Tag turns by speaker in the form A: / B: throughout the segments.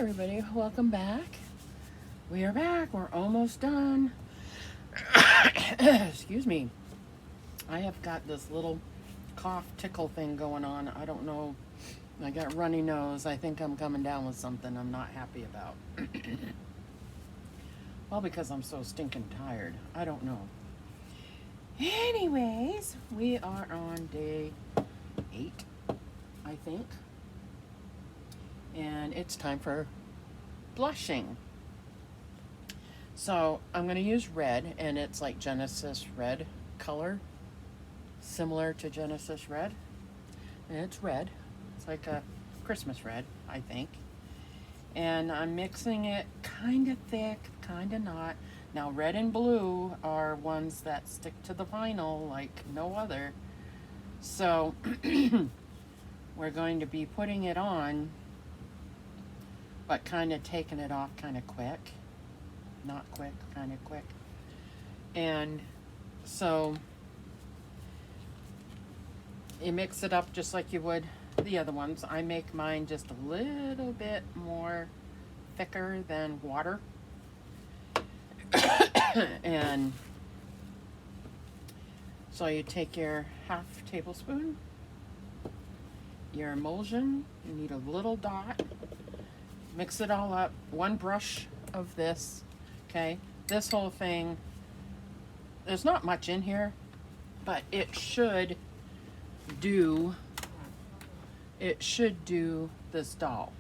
A: everybody, welcome back. We are back. We're almost done. Excuse me. I have got this little cough tickle thing going on. I don't know. I got runny nose. I think I'm coming down with something I'm not happy about. Well, because I'm so stinking tired. I don't know. Anyways, we are on day 8, I think. And it's time for blushing. So I'm going to use red, and it's like Genesis red color, similar to Genesis red. And it's red. It's like a Christmas red, I think. And I'm mixing it kind of thick, kind of not. Now, red and blue are ones that stick to the vinyl like no other. So we're going to be putting it on, but kind of taking it off kind of quick. Not quick, kind of quick. And so you mix it up just like you would the other ones. I make mine just a little bit more thicker than water. And so you take your half tablespoon, your emulsion, you need a little dot, mix it all up, one brush of this, okay? This whole thing, there's not much in here, but it should do this doll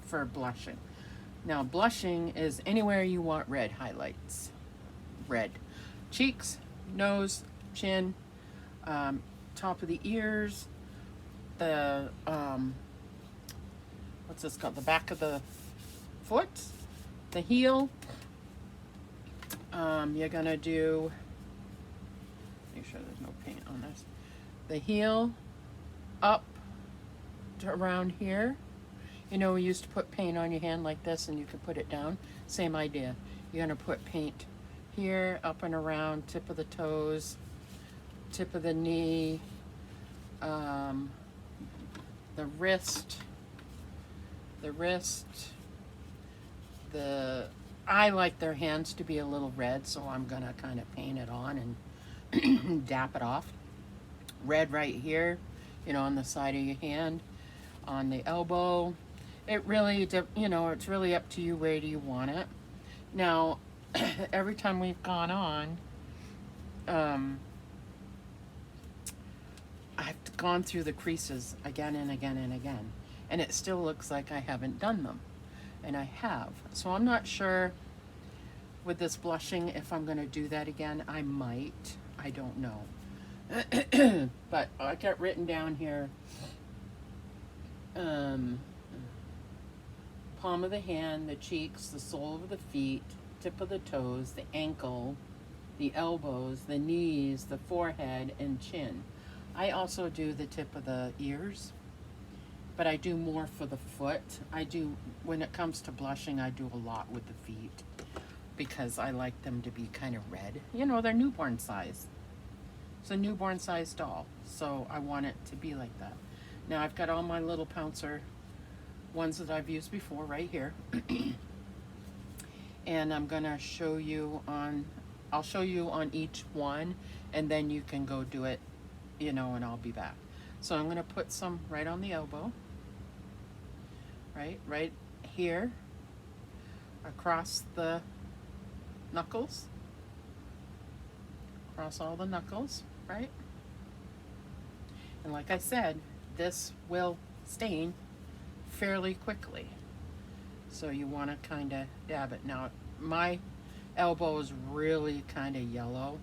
A: for blushing. Now, blushing is anywhere you want red highlights. Red. Cheeks, nose, chin, top of the ears, the, what's this called? The back of the foot, the heel. You're gonna do, make sure there's no paint on this. The heel up to around here. You know, we used to put paint on your hand like this and you could put it down. Same idea. You're gonna put paint here, up and around, tip of the toes, tip of the knee, the wrist, I like their hands to be a little red, so I'm gonna kind of paint it on and dap it off. Red right here, you know, on the side of your hand, on the elbow. It really, you know, it's really up to you where do you want it. Now, every time we've gone on, I've gone through the creases again and again and again, and it still looks like I haven't done them, and I have. So I'm not sure with this blushing if I'm going to do that again. I might. I don't know. But I got written down here, palm of the hand, the cheeks, the sole of the feet, tip of the toes, the ankle, the elbows, the knees, the forehead, and chin. I also do the tip of the ears, but I do more for the foot. I do, when it comes to blushing, I do a lot with the feet because I like them to be kind of red. You know, they're newborn size. It's a newborn size doll, so I want it to be like that. Now I've got all my little pouncer ones that I've used before right here. And I'm gonna show you on, I'll show you on each one, and then you can go do it, you know, and I'll be back. So I'm gonna put some right on the elbow, right here, across the knuckles, across all the knuckles, right? And like I said, this will stain fairly quickly. So you want to kind of dab it. Now, my elbow is really kind of yellow,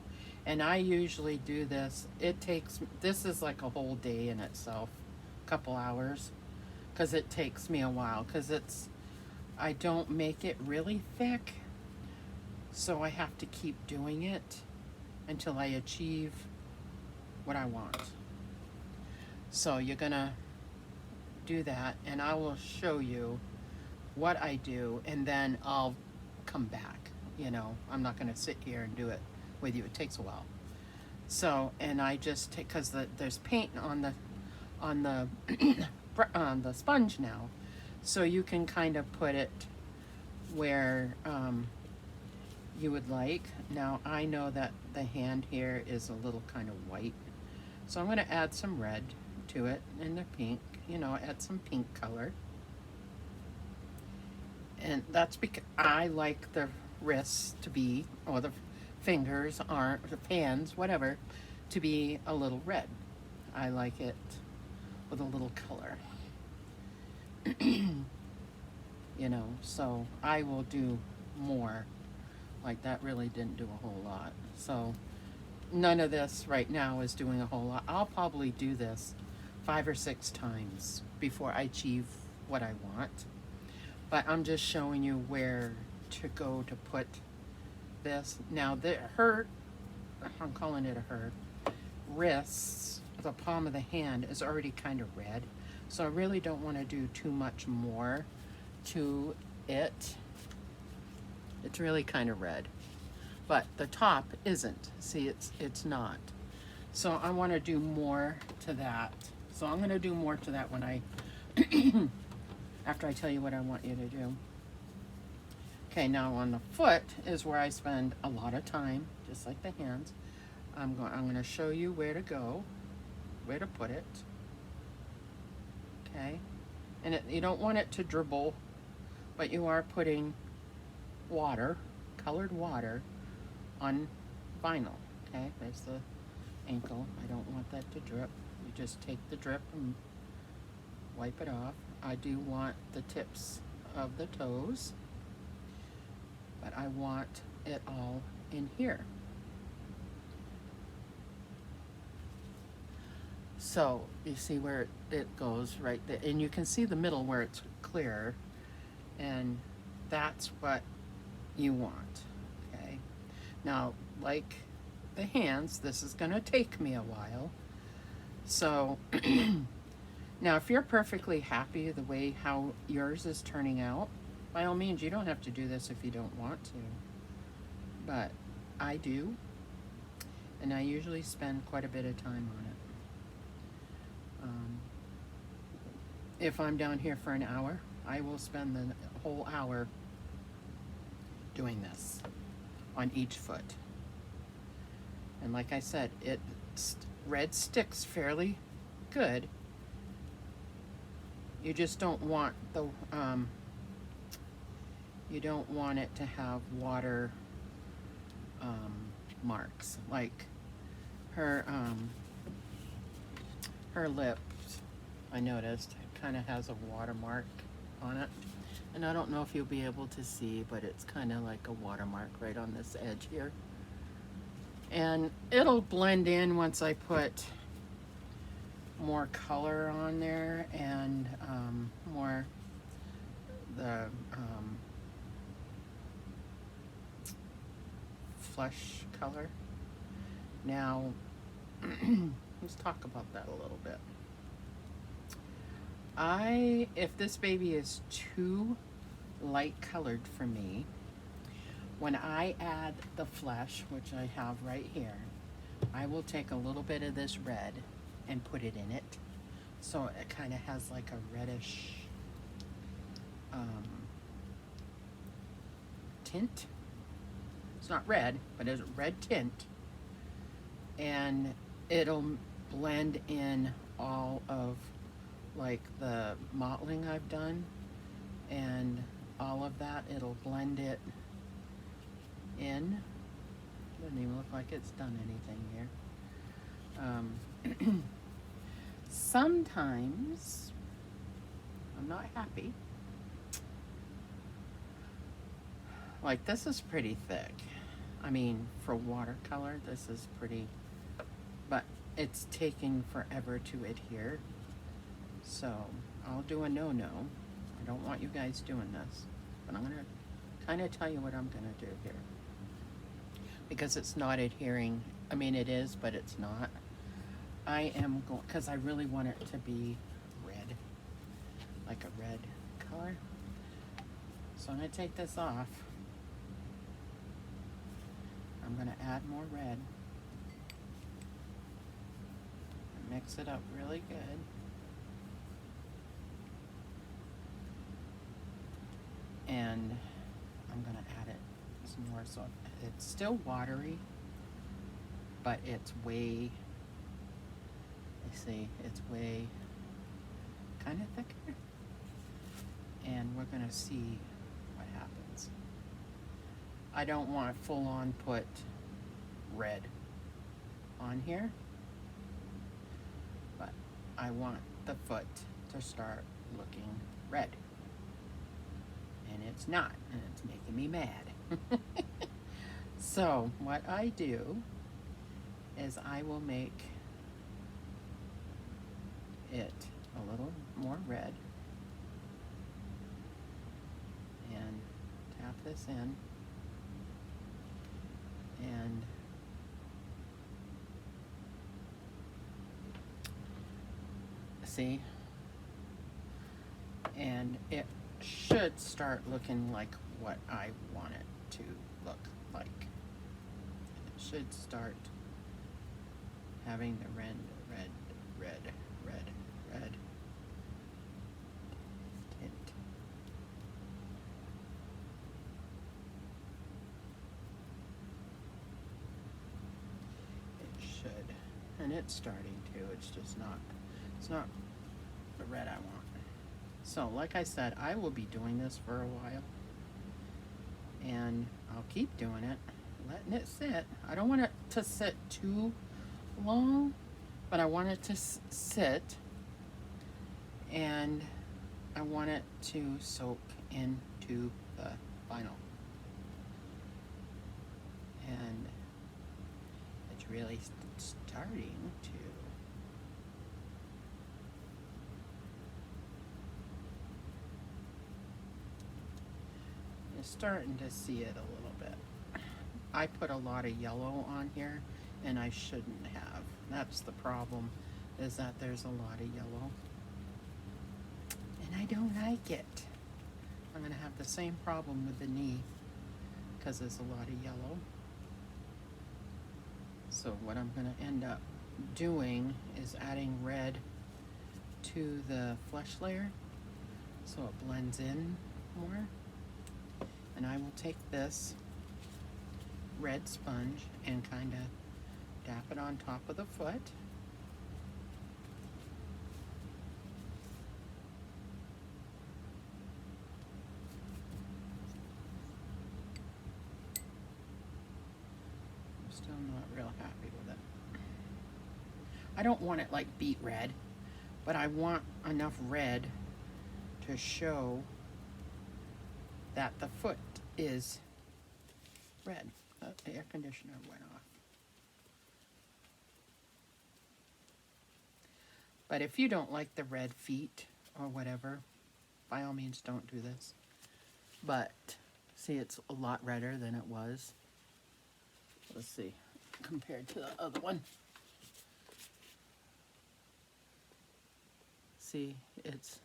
A: and I usually do this. It takes, this is like a whole day in itself, a couple hours, because it takes me a while, because it's, I don't make it really thick, so I have to keep doing it until I achieve what I want. So you're gonna do that, and I will show you what I do, and then I'll come back. You know, I'm not gonna sit here and do it with you. It takes a while. So, and I just take, because there's paint on the on the sponge now, So you can kind of put it where you would like. Now I know that the hand here is a little kind of white, so I'm going to add some red to it and the pink, you know, add some pink color. And that's because I like the wrists to be, or the fingers, aren't the hands, whatever, to be a little red. I like it with a little color. You know, so I will do more. Like that really didn't do a whole lot. So none of this right now is doing a whole lot. I'll probably do this 5 or 6 times before I achieve what I want. But I'm just showing you where to go to put this. Now I'm calling it a her, wrists, the palm of the hand is already kind of red. So I really don't want to do too much more to it. It's really kind of red. But the top isn't. See, it's not. So I want to do more to that. So I'm going to do more to that when I after I tell you what I want you to do. Okay, now on the foot is where I spend a lot of time, just like the hands. I'm going to show you where to go, where to put it. Okay, and you don't want it to dribble, but you are putting water, colored water, on vinyl. Okay, there's the ankle. I don't want that to drip. You just take the drip and wipe it off. I do want the tips of the toes, but I want it all in here. So you see where it goes right there, and you can see the middle where it's clear, and that's what you want. Okay, now like the hands, this is going to take me a while. So now if you're perfectly happy the way how yours is turning out, by all means, you don't have to do this if you don't want to, but I do, and I usually spend quite a bit of time on it. If I'm down here for an hour, I will spend the whole hour doing this on each foot. And like I said, red sticks fairly good. You just don't want the you don't want it to have water marks. Like her lips, I noticed, kind of has a watermark on it, and I don't know if you'll be able to see, but it's kind of like a watermark right on this edge here, and it'll blend in once I put more color on there and more the flesh color. Now let's talk about that a little bit. If this baby is too light colored for me, when I add the flesh, which I have right here, I will take a little bit of this red and put it in it, so it kind of has like a reddish tint. It's not red, but it's a red tint, and it'll blend in all of like the mottling I've done and all of that. It'll blend it in. Doesn't even look like it's done anything here. Sometimes I'm not happy. Like this is pretty thick. I mean, for watercolor, this is pretty, but it's taking forever to adhere. So I'll do a no-no. I don't want you guys doing this, but I'm gonna kind of tell you what I'm gonna do here, because it's not adhering. I mean, it is, but it's not. I am going, because I really want it to be red, like a red color. So I'm gonna take this off. I'm gonna add more red. Mix it up really good. And I'm gonna add it some more, so it's still watery, but it's way, you see, it's way kind of thicker. And we're gonna see what happens. I don't want to full on put red on here, but I want the foot to start looking red. And it's not, and it's making me mad. So what I do is I will make it a little more red and tap this in, and see, and it should start looking like what I want it to look like. It should start having the red tint. It should, and it's starting to. It's just not, it's not the red I want. So like I said, I will be doing this for a while, and I'll keep doing it, letting it sit. I don't want it to sit too long, but I want it to sit, and I want it to soak into the vinyl. And it's really starting to. You're starting to see it a little bit. I put a lot of yellow on here, and I shouldn't have. That's the problem, is that there's a lot of yellow. And I don't like it. I'm gonna have the same problem with the knee, because there's a lot of yellow. So what I'm gonna end up doing is adding red to the flesh layer so it blends in more. And I will take this red sponge and kind of dap it on top of the foot. I'm still not real happy with it. I don't want it like beet red, but I want enough red to show that the foot is red. The air conditioner went off. But if you don't like the red feet or whatever, by all means don't do this. But see, it's a lot redder than it was. Let's see, compared to the other one. See, it's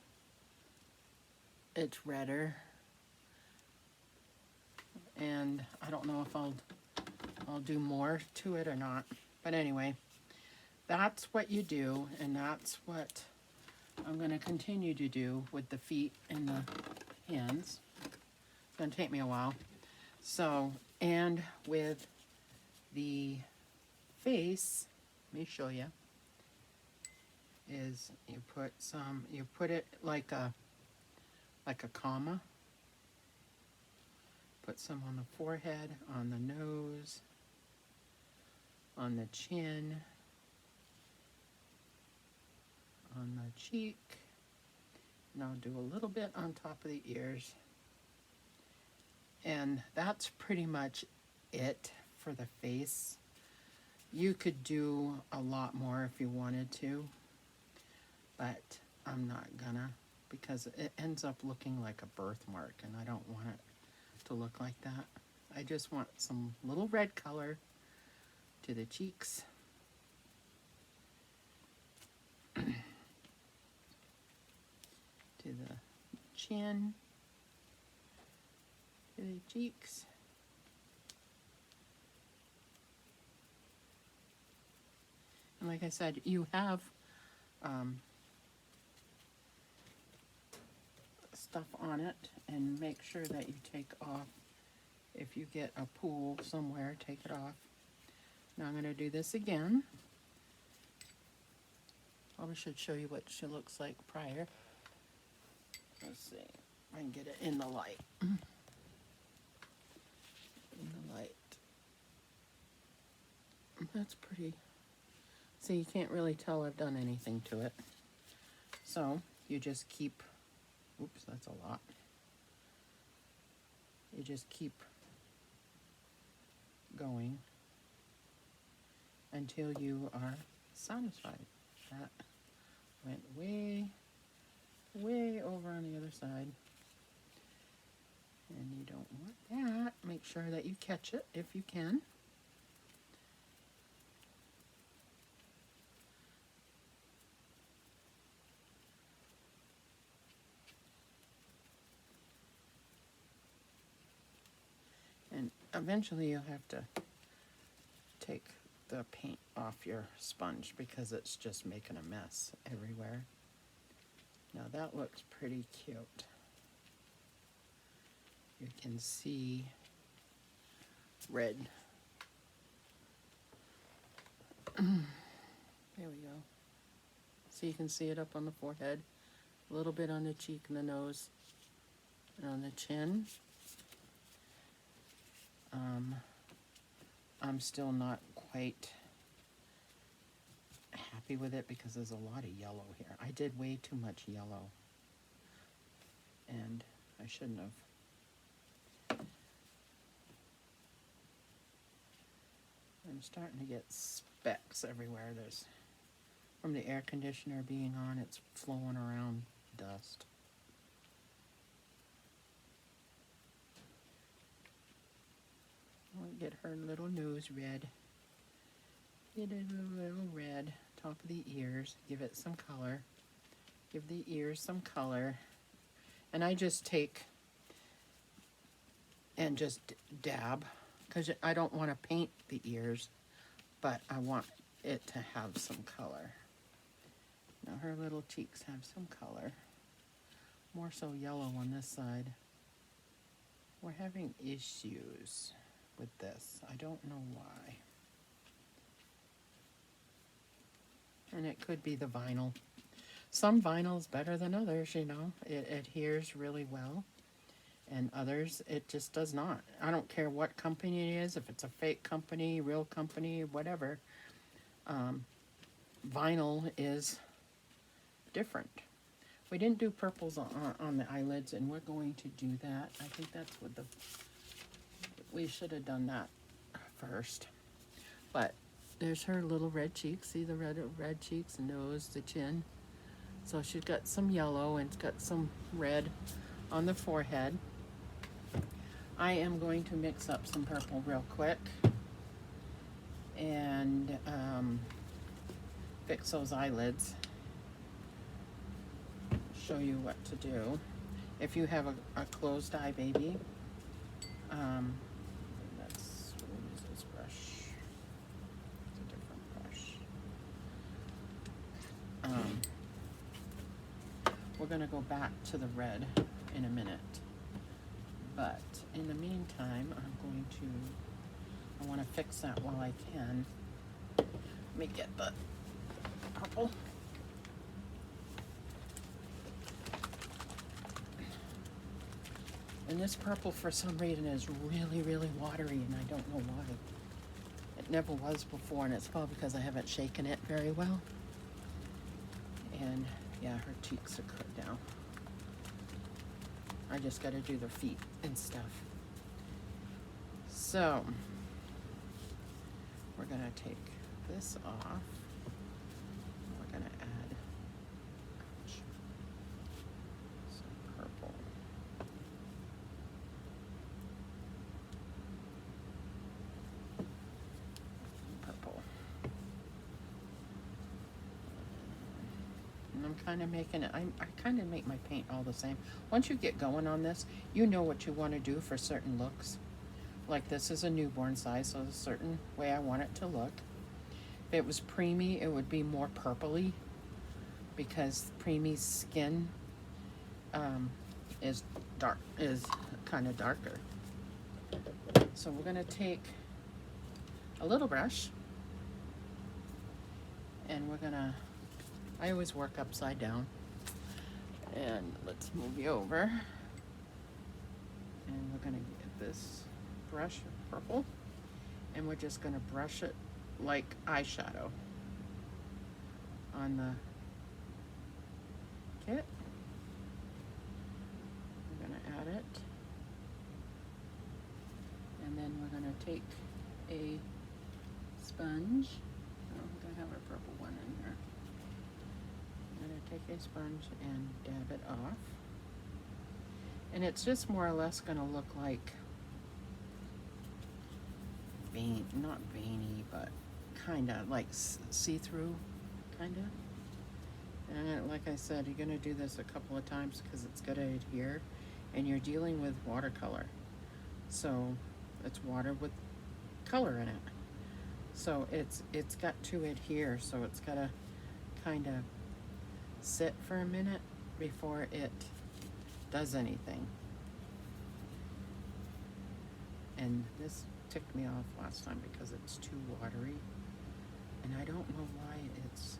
A: redder. And I don't know if I'll do more to it or not. But anyway, that's what you do, and that's what I'm going to continue to do with the feet and the hands. It's going to take me a while. So, and with the face, let me show you, is you put it like a comma. Put some on the forehead, on the nose, on the chin, on the cheek, and I'll do a little bit on top of the ears. And that's pretty much it for the face. You could do a lot more if you wanted to, but I'm not gonna, because it ends up looking like a birthmark, and I don't want it to look like that. I just want some little red color to the cheeks. To the chin, to the cheeks. And like I said, you have stuff on it, and make sure that you take off. If you get a pool somewhere, take it off. Now I'm going to do this again. Probably should show you what she looks like prior. Let's see if I can get it in the light. In the light. That's pretty. See, you can't really tell I've done anything to it. So you just keep, oops, that's a lot. You just keep going until you are satisfied. That went way, way over on the other side. And you don't want that. Make sure that you catch it if you can. And eventually you'll have to take the paint off your sponge because it's just making a mess everywhere. Now that looks pretty cute. You can see red. There we go. So you can see it up on the forehead, a little bit on the cheek and the nose, and on the chin. I'm still not quite happy with it because there's a lot of yellow here. I did way too much yellow, and I shouldn't have. I'm starting to get specks everywhere. There's, from the air conditioner being on, it's flowing around dust. I'll get her little nose red. Get it a little red. Top of the ears. Give it some color. Give the ears some color. And I just take and just dab, because I don't want to paint the ears, but I want it to have some color. Now her little cheeks have some color. More so yellow on this side. We're having issues with this. I don't know why. And it could be the vinyl. Some vinyl's better than others, you know. It adheres really well. And others, it just does not. I don't care what company it is, if it's a fake company, real company, whatever. Vinyl is different. We didn't do purples on the eyelids, and we're going to do that. I think that's what we should have done that first. But there's her little red cheeks. See the red cheeks, nose, the chin. So she's got some yellow and it's got some red on the forehead. I am going to mix up some purple real quick and fix those eyelids. Show you what to do. If you have a closed eye baby, we'll use this brush. It's a different brush. We're gonna go back to the red in a minute. But in the meantime, I want to fix that while I can. Let me get the purple. And this purple, for some reason, is really, really watery, and I don't know why. It never was before, and it's probably because I haven't shaken it very well. And yeah, her cheeks are cut down. I just got to do their feet and stuff. So, we're going to take this off. We're going to add some purple. Purple. And I'm kind of making it, I kind of make my paint all the same. Once you get going on this, you know what you want to do for certain looks. Like this is a newborn size, so there's a certain way I want it to look. If it was preemie, it would be more purpley because preemie's skin is kind of darker. So we're gonna take a little brush and we're gonna, I always work upside down, and let's move you over, and we're gonna get this brush of purple and we're just gonna brush it like eyeshadow on the kit. We're gonna add it, and then we're gonna take a sponge. Oh, we're gonna have our purple one in here. I'm gonna take a sponge and dab it off, and it's just more or less gonna look like not veiny, but kind of like see-through, kind of. And like I said, you're gonna do this a couple of times because it's gonna adhere, and you're dealing with watercolor, so it's water with color in it, so it's got to adhere, so it's gotta kind of sit for a minute before it does anything. And this ticked me off last time because it's too watery, and I don't know why it's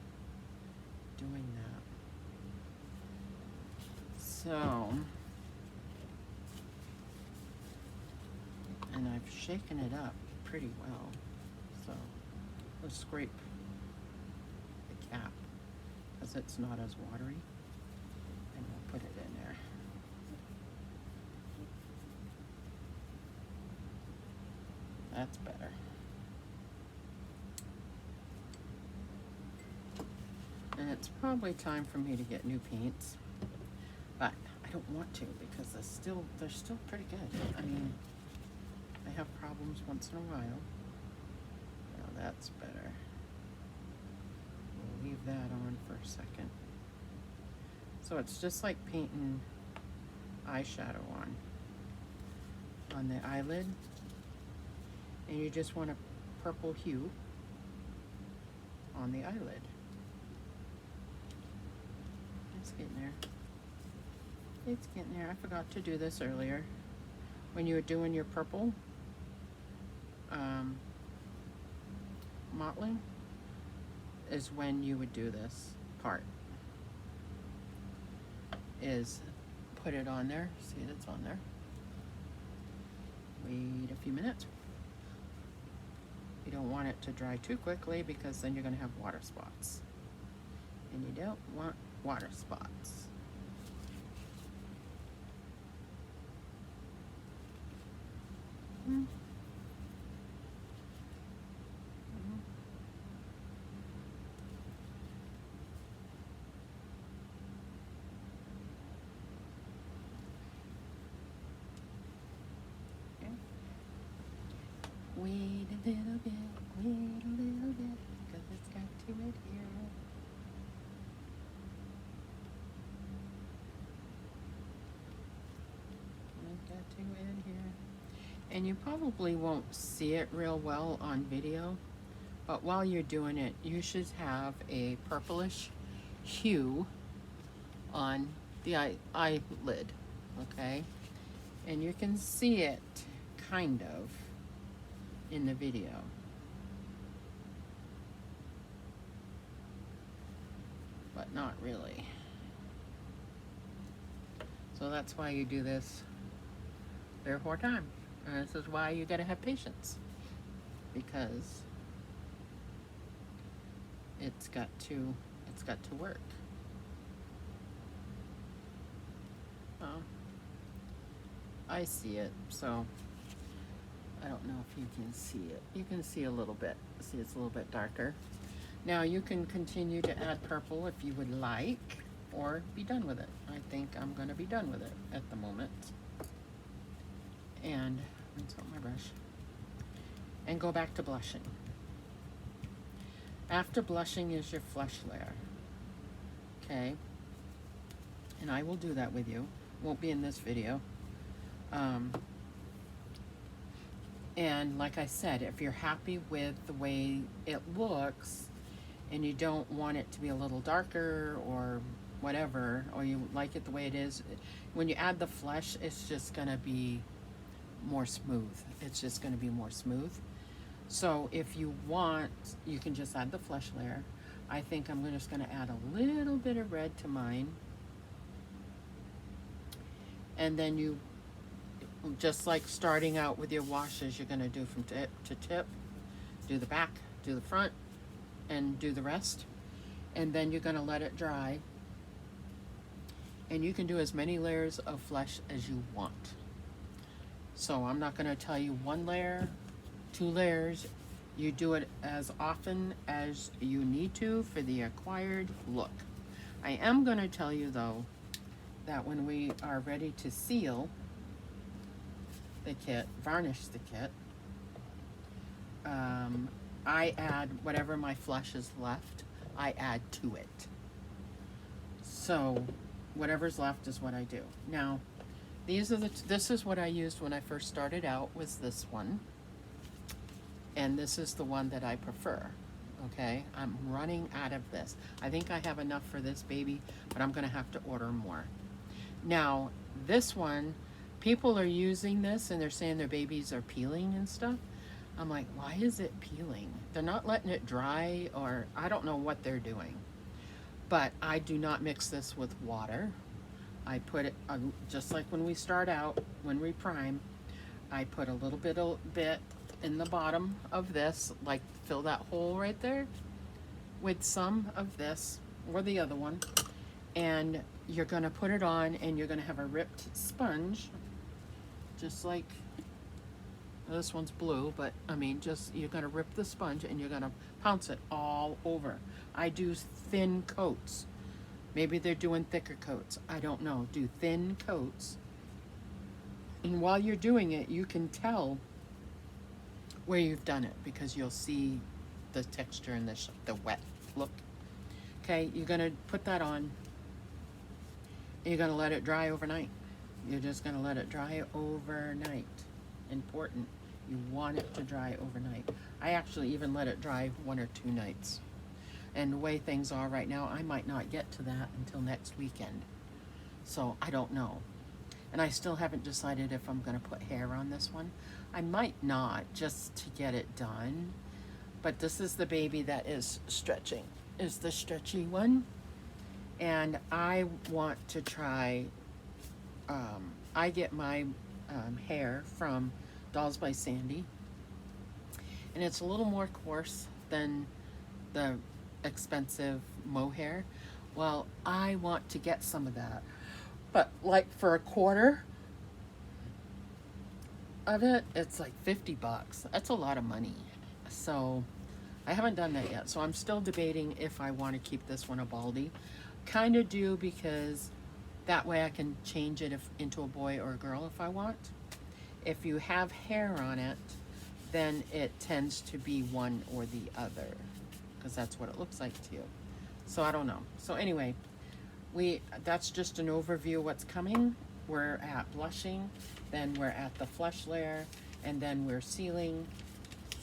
A: doing that. So, and I've shaken it up pretty well, so let's scrape the cap because it's not as watery, and we'll put it in there. That's better. And it's probably time for me to get new paints, but I don't want to because they're still pretty good. I mean, I have problems once in a while. Now that's better. We'll leave that on for a second. So it's just like painting eyeshadow on the eyelid, and you just want a purple hue on the eyelid. It's getting there. It's getting there. I forgot to do this earlier. When you were doing your purple mottling is when you would do this part. Is put it on there. See, it's on there. Wait a few minutes. You don't want it to dry too quickly because then you're going to have water spots. And you don't want water spots. Wait a little bit, because it's got to adhere. It's got to adhere. And you probably won't see it real well on video, but while you're doing it, you should have a purplish hue on the eyelid, okay? And you can see it kind of in the video. But not really. So that's why you do this 3 or 4 times. And this is why you gotta have patience. Because it's got to work. Oh, I see it, so I don't know if you can see it. You can see a little bit. See, it's a little bit darker. Now you can continue to add purple if you would like, or be done with it. I think I'm gonna be done with it at the moment. And rinse out my brush. And go back to blushing. After blushing is your flesh layer. Okay? And I will do that with you. Won't be in this video. And like I said, if you're happy with the way it looks and you don't want it to be a little darker or whatever, or you like it the way it is, when you add the flesh, it's just gonna be more smooth. It's just gonna be more smooth. So if you want, you can just add the flesh layer. I think I'm just gonna add a little bit of red to mine. And then you, just like starting out with your washes, you're gonna do from tip to tip, do the back, do the front, and do the rest. And then you're gonna let it dry. And you can do as many layers of flesh as you want. So I'm not gonna tell you 1 layer, 2 layers. You do it as often as you need to for the acquired look. I am gonna tell you though, that when we are ready to seal the kit, varnish the kit, I add whatever my flesh is left, I add to it. So whatever's left is what I do. Now, these are this is what I used when I first started out, was this one. And this is the one that I prefer. Okay, I'm running out of this. I think I have enough for this baby, but I'm gonna have to order more. Now, this one, people are using this and they're saying their babies are peeling and stuff. I'm like, why is it peeling? They're not letting it dry, or I don't know what they're doing. But I do not mix this with water. I put it, just like when we start out, when we prime, I put a little bit in the bottom of this, like fill that hole right there with some of this or the other one. And you're gonna put it on and you're gonna have a ripped sponge, just like this one's blue, but I mean, just you're gonna rip the sponge and you're gonna pounce it all over. I do thin coats. Maybe they're doing thicker coats. I don't know. Do thin coats. And while you're doing it, you can tell where you've done it because you'll see the texture and the wet look. Okay, you're gonna put that on. You're gonna let it dry overnight. You're just gonna let it dry overnight. Important. You want it to dry overnight. I actually even let it dry 1 or 2 nights. And the way things are right now, I might not get to that until next weekend. So I don't know. And I still haven't decided if I'm gonna put hair on this one. I might not, just to get it done. But this is the baby that is stretching, is the stretchy one. And I want to try, I get my hair from Dolls by Sandy, and it's a little more coarse than the expensive mohair. Well, I want to get some of that, but like for a quarter of it, it's like $50. That's a lot of money. So I haven't done that yet. So I'm still debating if I want to keep this one a baldy. Kind of do, because that way I can change it into a boy or a girl if I want. If you have hair on it, then it tends to be one or the other, because that's what it looks like to you. So I don't know. So anyway, that's just an overview of what's coming. We're at blushing, then we're at the flesh layer, and then we're sealing,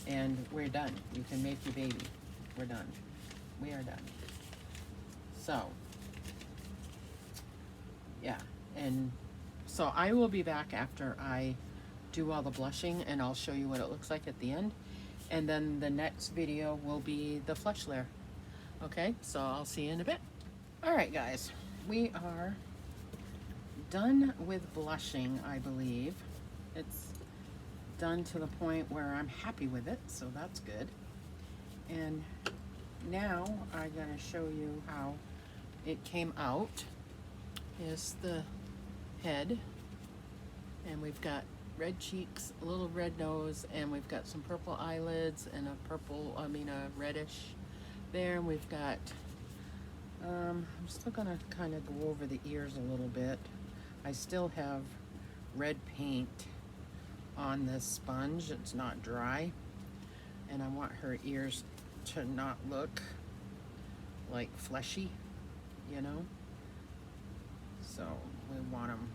A: and we're done. You can make your baby. We're done. We are done. So, yeah, and so I will be back after I do all the blushing, and I'll show you what it looks like at the end. And then the next video will be the flesh layer. Okay, so I'll see you in a bit. All right, guys, we are done with blushing, I believe. It's done to the point where I'm happy with it, so that's good. And now I'm gonna show you how it came out. Here's the head, and we've got red cheeks, a little red nose, and we've got some purple eyelids and a reddish there. And we've got, I'm still gonna kind of go over the ears a little bit. I still have red paint on this sponge. It's not dry, and I want her ears to not look like fleshy, you know? So we want them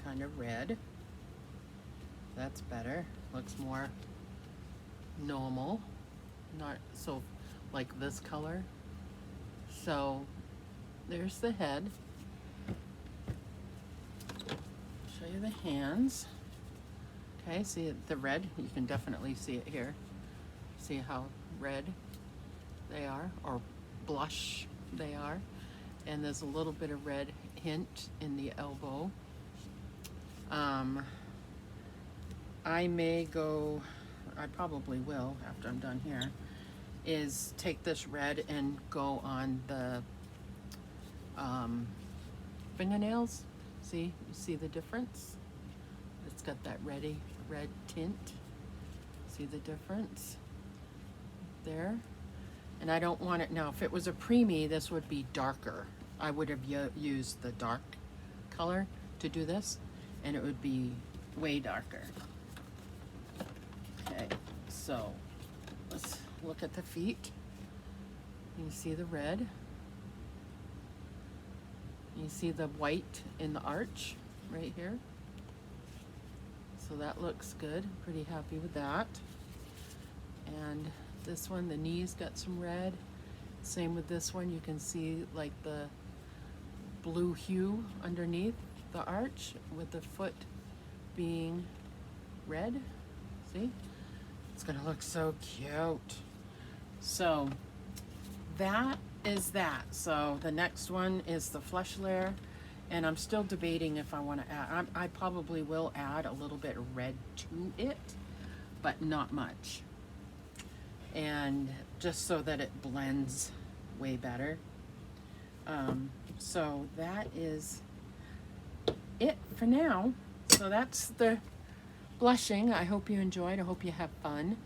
A: kind of red. That's better. Looks more normal, not so like this color. So there's the head. you the hands. Okay, see the red? You can definitely see it here. See how red they are, or blush they are. And there's a little bit of red hint in the elbow. I may go, I probably will after I'm done here, is take this red and go on the fingernails. See, you see the difference? It's got that red tint. See the difference there? And I don't want it now. If it was a preemie, this would be darker. I would have used the dark color to do this, and it would be way darker. Okay, so let's look at the feet. You see the red. You see the white in the arch right here. So that looks good. Pretty happy with that. And this one, the knees got some red. Same with this one. You can see like the blue hue underneath the arch with the foot being red. See? It's gonna look so cute. So that is that. So the next one is the flesh layer, and I'm still debating if I want to add, I probably will add a little bit of red to it, but not much. And just so that it blends way better. So that is it for now. So that's the blushing. I hope you enjoyed. I hope you have fun.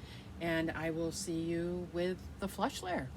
A: And I will see you with the flesh layer.